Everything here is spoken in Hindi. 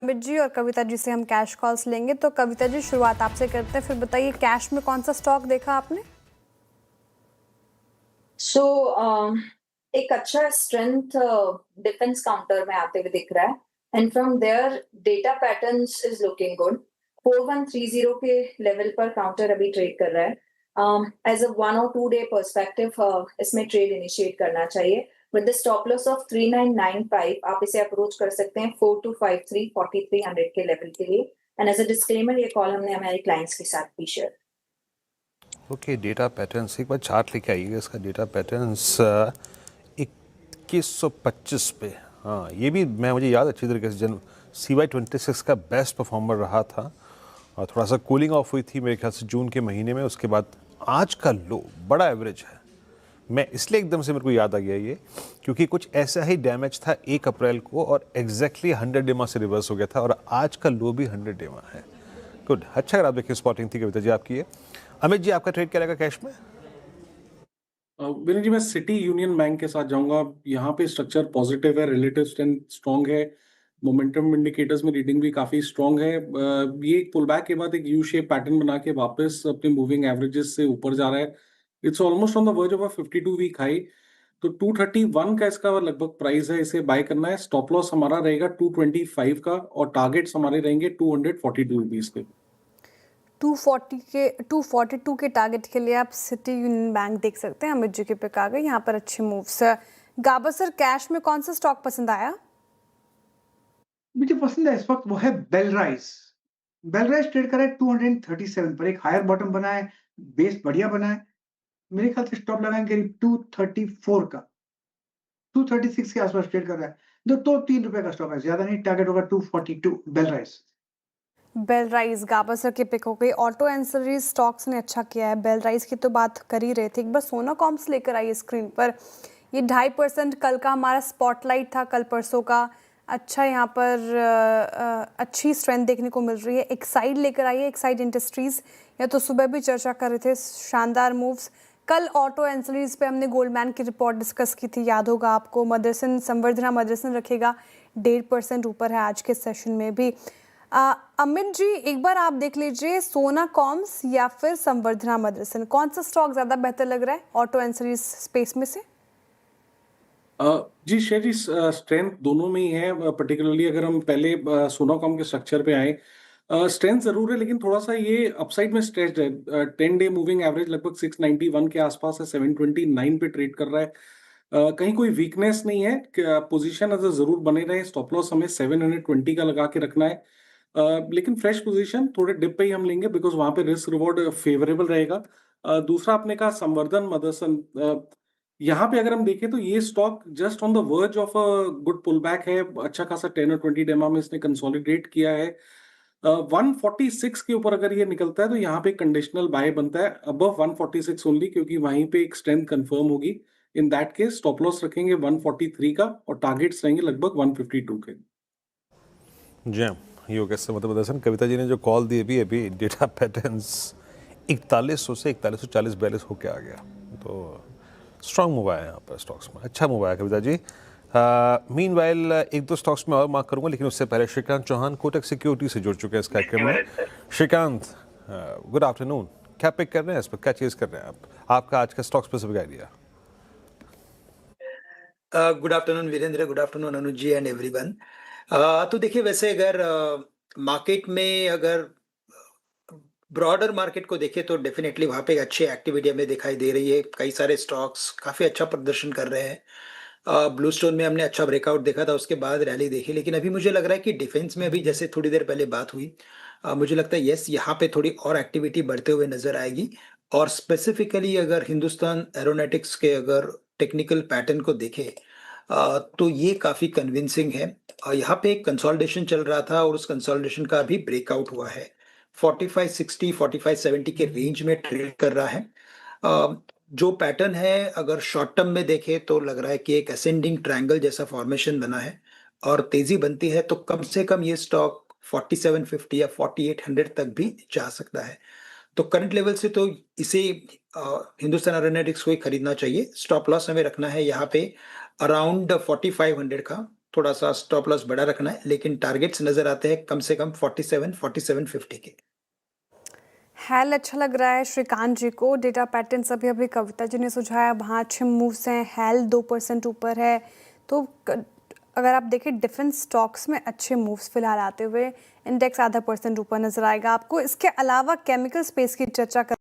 अमित जी और कविता जी से हम कैश कॉल्स लेंगे। तो कविता जी, शुरुआत आपसे करते हैं, फिर बताइए कैश में कौन सा स्टॉक देखा आपने? सो एक अच्छा स्ट्रेंथ डिफेंस काउंटर में आते हुए दिख रहा है and from there data patterns is looking good. 4130 के लेवल पर काउंटर अभी ट्रेड कर रहा है। एज अ 1 और 2 डे पर्सपेक्टिव इसमें ट्रेड इनिशिएट करना चाहिए with the stop loss of 3995। आप इसे अप्रोच कर सकते हैं 4253 4300 के लेवल के लिए। एंड एज अ डिस्क्लेमर, ये कॉल हमने हमारे क्लाइंट्स के साथ भी शेयर। ओके, डेटा पैटर्न्स एक बार चार्ट लेके आइएगा इसका। डेटा पैटर्न्स 2125 पे, हाँ ये भी मुझे याद अच्छी तरीके से CY26 का बेस्ट परफॉर्मर रहा था और थोड़ा सा कूलिंग ऑफ हुई थी मेरे ख्याल से जून के महीने में। उसके बाद आज का लो बड़ा एवरेज है। मैं इसलिए एकदम से मेरे को याद आ गया ये, क्योंकि कुछ ऐसा ही डैमेज था 1 अप्रैल को और एग्जैक्टली 100 डेमा से रिवर्स हो गया था और आज का लो भी 100 डेमा है। गुड, अच्छा अगर आप देखिए स्पॉटिंग थी कविता जी आपकी ये। अमित जी, आपका ट्रेड क्या रहेगा कैश में? विनय जी, मैं सिटी यूनियन बैंक के साथ जाऊंगा। यहाँ पे स्ट्रक्चर पॉजिटिव है, रिलेटिव स्ट्रेंथ स्ट्रांग है, मोमेंटम इंडिकेटर्स में रीडिंग भी काफी स्ट्रांग है। ये एक पुल बैक के बाद एक यू शेप पैटर्न बना के वापस अपने मूविंग एवरेजेस से ऊपर जा रहा है। It's almost on the verge of a 52 week high. तो 231 का इसका लगभग प्राइस है, इसे बाय करना है। स्टॉप लॉस हमारा रहेगा 225 का और टारगेट्स हमारे रहेंगे 242 रुपीज के। 242 के टारगेट के लिए आप सिटी यूनियन बैंक देख सकते हैं। अमित जी के पिक आ गए, यहाँ पर अच्छे मूव्स। गाबा सर, कैश में कौन सा स्टॉक पसंद आया? मुझे पसंद है इस वक्त वो है बेलराइस। बेलराइस ट्रेड कर रहा है 237 पर, एक हायर बॉटम बना है, बेस बढ़िया बना है। मेरे ख्याल से स्टॉप लगाएंगे करीब 234 का। 236 के आसपास ट्रेड कर रहा है। दो 3 रुपए का स्टॉक है, ज्यादा नहीं। टारगेट होगा 242 बेलराइस। बेलराइस गाबा सर के पिक हो गई। ऑटो एंसिलरीज स्टॉक्स ने अच्छा किया है। बेलराइस की तो बात कर ही रहे थे। एक बार सोना कॉम्स लेकर आइए स्क्रीन पर। ये 2.5% कल का हमारा स्पॉटलाइट था, कल परसों का। अच्छा, यहाँ पर अच्छी स्ट्रेंथ देखने को मिल रही है। एक्साइड लेकर आइए, एक्साइड इंडस्ट्रीज। या तो सुबह भी चर्चा कर रहे थे, शानदार मूव्स। कल ऑटो एंसिलरीज पे हमने गोल्डमैन की रिपोर्ट डिस्कस की थी, याद होगा आपको। मदरसन, संवर्धना मदरसन रखेगा 1.5% ऊपर है आज के सेशन में भी। अमित जी, एक बार आप देख लीजिए, सोना कॉम्स या फिर संवर्धना मदरसन, कौन सा स्टॉक ज्यादा बेहतर लग रहा है ऑटो एंसिलरीज स्पेस में से? जी शेयर जी, स्ट्रेंथ दोनों में ही है। पर्टिकुलरली अगर हम पहले सोनाकॉम के स्ट्रक्चर पे आए, स्ट्रेंथ जरूर है लेकिन थोड़ा सा ये अपसाइड में स्ट्रेच्ड है। 10 डे मूविंग एवरेज लगभग 691 के आसपास है, 729 पे ट्रेड कर रहा है। कहीं कोई वीकनेस नहीं है। पोजीशन अगर जरूर बने रहे। स्टॉप लॉस हमें 720 का लगा के रखना है। लेकिन फ्रेश पोजीशन थोड़े डिप पे ही हम लेंगे बिकॉज वहां पे रिस्क रिवॉर्ड फेवरेबल रहेगा। दूसरा आपने कहा संवर्धन मदरसन, यहाँ पे अगर हम देखें तो ये stock just on the verge of a good pull back है। अच्छा खासा 10 और 20 डेमा में इसने कंसोलिडेट किया है। 146 के ऊपर अगर ये निकलता है तो यहाँ पे कंडीशनल बाय बनता है अबव 146 ओनली, क्योंकि वहीं पे एक स्ट्रेंथ कंफर्म होगी। In that case stop loss रखेंगे 143 का और टारगेट्स रहेंगे लगभग 152 के। जी हाँ, ये हो गया मदरसन। कविता जी ने जो कॉल दी अभी डेटा पैटर्न्स 4100 से 4140 42 होके आ गया। तो स्ट्रॉन्ग मूव आया यहाँ पर स्टॉक्स में, अच्छा मूव आया कविता जी। मीनवाइल एक दो स्टॉक्स में और मार्क करूंगा, लेकिन उससे पहले श्रीकांत चौहान कोटक सिक्योरिटी से जुड़ चुके हैं इस कार्यक्रम में। Srikanth, good afternoon. क्या पिक कर रहे हैं इस पर, क्या चीज कर रहे हैं आप? आपका आज का stock specific idea. Good afternoon Virendra, good afternoon Anuj ji and everyone. तो देखिए, वैसे अगर मार्केट में अगर ब्रॉडर मार्केट को देखें तो डेफिनेटली वहाँ पे अच्छी एक्टिविटी हमें दिखाई दे रही है। कई सारे स्टॉक्स काफ़ी अच्छा प्रदर्शन कर रहे हैं। ब्लू स्टोन में हमने अच्छा ब्रेकआउट देखा था, उसके बाद रैली देखी। लेकिन अभी मुझे लग रहा है कि डिफेंस में अभी जैसे थोड़ी देर पहले बात हुई, मुझे लगता है यस, यहाँ पे थोड़ी और एक्टिविटी बढ़ते हुए नजर आएगी। और स्पेसिफिकली अगर हिंदुस्तान एरोनॉटिक्स के अगर टेक्निकल पैटर्न को देखें, तो ये काफ़ी कन्विंसिंग है। यहाँ पे एक कंसोलिडेशन चल रहा था और उस कंसोलिडेशन का अभी ब्रेकआउट हुआ है। 4560 4570 के रेंज में ट्रेड कर रहा है। जो पैटर्न है अगर शॉर्ट टर्म में देखें तो लग रहा है कि एक असेंडिंग ट्रायंगल जैसा फॉर्मेशन बना है और तेजी बनती है तो कम से कम ये स्टॉक 4750 या 4800 तक भी जा सकता है। तो करंट लेवल से तो इसे हिंदुस्तान एरोनॉटिक्स को ही खरीदना चाहिए। स्टॉप लॉस हमें रखना है यहाँ पे अराउंड 4500 का। थोड़ा सा स्टॉप लॉस बड़ा रखना है, लेकिन टारगेट्स नजर आते हैं कम से कम 47-47.50 के। हैल अच्छा लग रहा है श्रीकांत जी को। डेटा पैटर्न्स अभी अभी कविता जी ने सुझाया, वहाँ अच्छे मूव्स हैं। हैल 2% ऊपर है, तो अगर आप देखें डिफेंस स्टॉक्स में अच्छे मूव्स फिलहाल आते हुए, इंडेक्स 0.5% ऊपर नजर आएगा आपको। इसके अलावा केमिकल स्पेस की चर्चा कर